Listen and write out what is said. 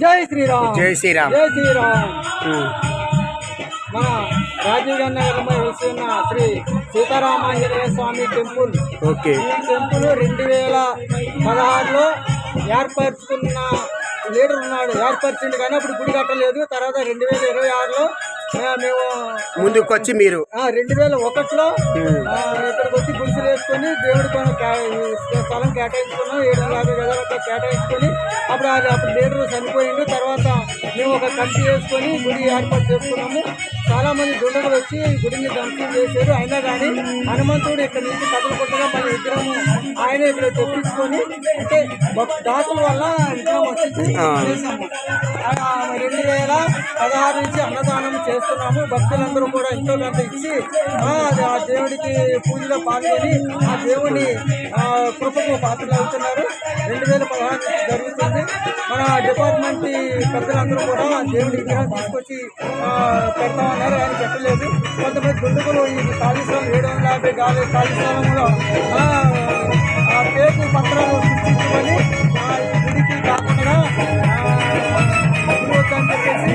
జై శ్రీరామ్. జై శ్రీరామ్. జై శ్రీరామ్. మన రాజీవ్ గాంధీ నగరంలో వెలిసి ఉన్న శ్రీ సీతారామాంజనేయ స్వామి టెంపుల్. ఓకే. ఈ టెంపుల్ 2016లో ఏర్పరచుకున్న లీడర్ ఉన్నాడు, ఏర్పరిచింది కానీ అప్పుడు గుడి కట్టలేదు. తర్వాత 2026లో మేము ముందుకు వచ్చి మీరు 2001లో ఇక్కడికి వచ్చి గుడిసెలు వేసుకొని దేవుడి స్థలం కేటాయించుకున్నాం. 750 గజాలతో కేటాయించుకొని అప్పుడు లీడర్ చనిపోయింది. తర్వాత మేము ఒక కమిటీ వేసుకొని గుడి ఏర్పాటు చేసుకున్నాము. చాలా మంది దుండగులు వచ్చి గుడిని ధ్వంసం చేశారు. అయినా కానీ హనుమంతుడు ఇక్కడ నుంచి కథలు కొట్టగా మన విగ్రహం ఆయన ఇక్కడ తెప్పించుకొని అంటే దాతల వల్ల విగ్రహం వచ్చి చేసాము. 2016 నుంచి అన్నదానం చేస్తున్నాము. భక్తులందరూ కూడా ఎంతో కొంత ఇచ్చి ఆ దేవుడికి పూజలో పాల్గొని ఆ దేవుని కృపకు పాత్రలు అవుతున్నారు. 2016 జరుగుతుంది. మన డిపార్ట్మెంట్ పెద్దలందరూ కూడా దేవుడి విగ్రహం తీసుకొచ్చి పెడతామన్నారు, ఆయన పెట్టలేదు. కొంతమంది దుండగులు ఈ ఖాళీ స్థలం 750 ఖాళీ స్థలంలో పేరు పత్రాలు సృష్టించుకొని గుడికి కాకుండా చెప్పేసి